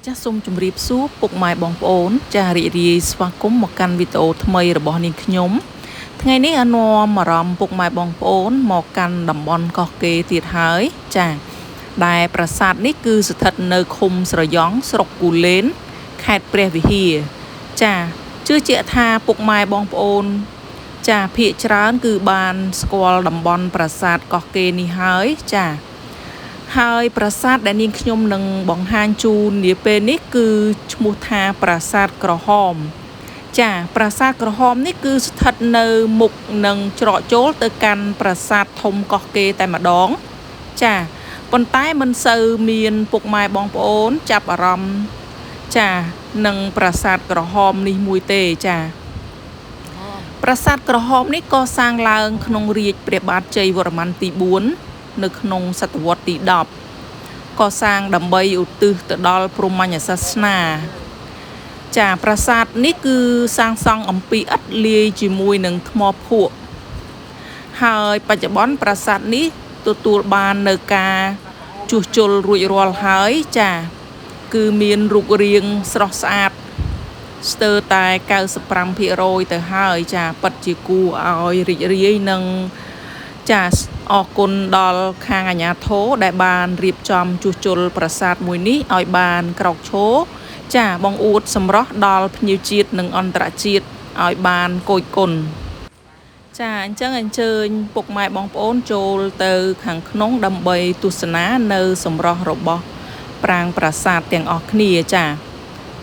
ចាសសូមជម្រាបសួរពុកម៉ែបងប្អូនចាសរីករាយស្វាគមន៍មកកាន់វីដេអូថ្មីរបស់នាងខ្ញុំថ្ងៃនេះអនុមអារម្មណ៍ពុកម៉ែបងប្អូនមកកាន់តំបន់កោះកេរទៀតហើយចាសដែលប្រាសាទនេះគឺស្ថិតនៅឃុំស្រយ៉ង់ស្រុកគូលែនខេត្តព្រះវិហារចាសជឿជាក់ថាពុកម៉ែបងប្អូនចាសភាគច្រើនគឺបានស្គាល់តំបន់ប្រាសាទកោះកេរនេះហើយចាសហើយប្រាសាទដែលនាងខ្ញុំនឹងបង្ហាញជូននាពេលនេះគឺឈ្មោះថាប្រាសាទក្រហមចាប្រាសាទក្រហមនេះគឺស្ថិតនៅមុខនឹងច្រកចូលទៅកាន់ប្រាសាទធំកោះកេរតែម្ដងចាប៉ុន្តែមិនសូវមានពុកម៉ែបងប្អូនចាប់អារម្មណ៍ចានឹងប្រាសាទក្រហមនេះមួយទេចាប្រាសាទក្រហមនេះកសាងឡើងក្នុងរាជ្យព្រះបាទជ័យវរ្ម័នទី4នៅក្នុងសតវត្សទី10កសាងដើម្បីឧទ្ទិសទៅដល់ព្រហ្មញ្ញសាសនាចាប្រាសាទនេះគឺសាងសង់អំពីឥដ្ឋលាយជាមួយនឹងថ្មភក់ហើយបច្ចុប្បន្នប្រាសាទនេះទទួលបាននៅការជួសជុលរួចរាល់ហើយចាគឺមានរូបរាងស្រស់ស្អាតស្ទើរតែ95%ទៅហើយចាពិតជាគួរឲ្យរីករាយនឹងចាអរគុណដល់ខាងអាជ្ញាធរដែលបានរៀបចំជួសជុលប្រាសាទមួយនេះឲ្យបានក្រោកឈរចាបងអួតសម្រស់ដល់ភ្ញៀវជាតិនិងអន្តរជាតិឲ្យបានគយគន់ចាអញ្ចឹងអញ្ជើញពុកម៉ែបងប្អូនចូលទៅខាងក្នុងដើម្បីទស្សនានៅសម្រស់របស់ប្រាង្គប្រាសាទទាំងអស់គ្នាចា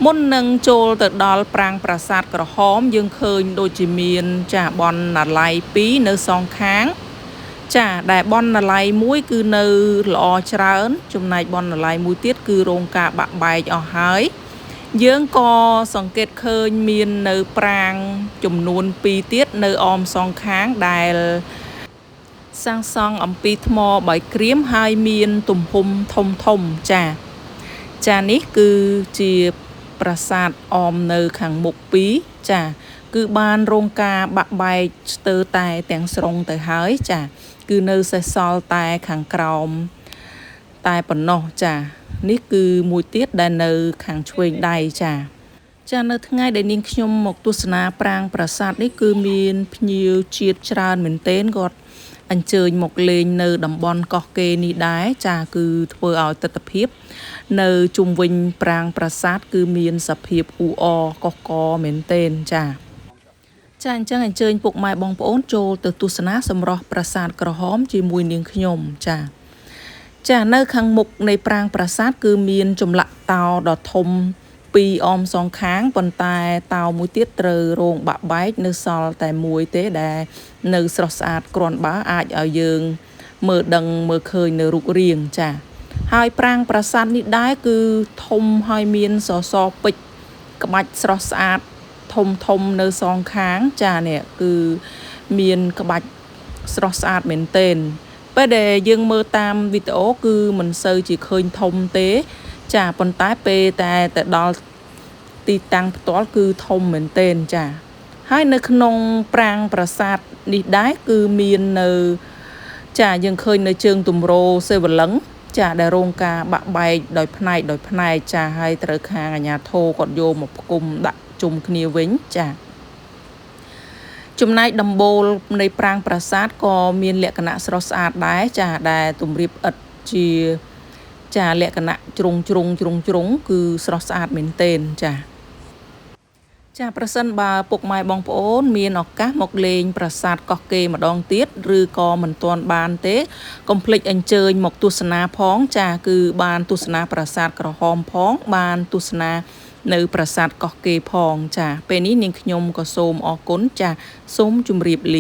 មុននឹងចូលទៅដល់ប្រាង្គប្រាសាទក្រហមយើងឃើញដូចជាមានចាបណ្ណាល័យ2នៅសងខាងចាដែលបណ្ណាល័យមួយគឺនៅល្អច្រើនចំណែកបណ្ណាល័យមួយទៀតគឺរោងការបាក់បែកអស់ហើយយើងក៏សង្កេតឃើញមាននៅប្រាង្គចំនួន2ទៀតនៅអមសងខាងដែលសាងសង់អំពីថ្មបាយក្រៀមហើយមានទំហំធំចានេះគឺជាប្រាសាទអមនៅខាងមុខ2ចាគឺបានរោងការបាក់បែកស្ទើរតែទាំងស្រុងទៅហើយចាគឺនៅសេសសល់តែខាងក្រោមតែប៉ុណ្ណោះចានេះគឺមួយទៀតដែលនៅខាងឆ្វេងដៃចានៅថ្ងៃដែលនាងខ្ញុំមកទស្សនាប្រាង្គប្រាសាទនេះគឺមានភ្ញៀវជាតិច្រើនមែនទែនគាត់អញ្ជើញមកលេងនៅតំបន់កោះកេរនេះដែរចាគឺធ្វើឲ្យទស្សនភាពនៅជុំវិញប្រាង្គប្រាសាទគឺមានសភាពអ៊ូអរកុះកមែនទែនចាអញ្ចឹងអញ្ជើញពុកម៉ែបងប្អូនចូលទៅទស្សនាសម្រស់ប្រាសាទក្រហមជាមួយនាងខ្ញុំចានៅខាងមុខនៃប្រាង្គប្រាសាទគឺមានចម្លាក់តោដ៏ធំ2អមសងខាងប៉ុន្តែតោមួយទៀតត្រូវរងបាក់បែកនៅសល់តែមួយទេដែលនៅស្រស់ស្អាតគ្រាន់បើអាចឲ្យយើងមើលដឹងមើលឃើញនៅរូបរាងចាហើយប្រាង្គប្រាសាទនេះដែរគឺធំហើយមានសសរពេជ្រក្បាច់ស្រស់ស្អាតធំនៅសងខាងចានេះគឺមានក្បាច់ស្រស់ស្អាតមែនទែនពេលដែលយើងមើលតាមវីដេអូគឺមិនសូវជាឃើញធំទេចាប៉ុន្តែពេលតែទៅដល់ទីតាំងផ្ទាល់គឺធំមែនទែនចាហើយនៅក្នុងប្រាង្គប្រាសាទនេះដែរគឺមាននៅចាយើងឃើញនៅជើងទម្រសេវលឹងចាដែលរោងការបាក់បែកដោយផ្នែកចាហើយត្រូវខាងអាជ្ញាធរគាត់យកមកផ្គុំដាក់ជុំគ្នាវិញចាចំណែកដំបូលនៃប្រាង្គប្រាសាទក៏មានលក្ខណៈស្រស់ស្អាតដែរចាដែលទម្រាបឥដ្ឋជាចាលក្ខណៈជ្រុងគឺស្រស់ស្អាតមែនទែនចាប្រសិនបើពុកម៉ែបងប្អូនមានឱកាសមកលេងប្រាសាទកោះកេរម្ដងទៀតឬក៏មិនទាន់បានទេកុំភ្លេចអញ្ជើញមកទស្សនាផងចាគឺបានទស្សនាប្រាសាទក្រហមផងបានទស្សនានៅប្រាសាទកោះកេរផងចាពេលនេះនាងខ្ញុំក៏សូមអរគុណចាសូមជម្រាបលា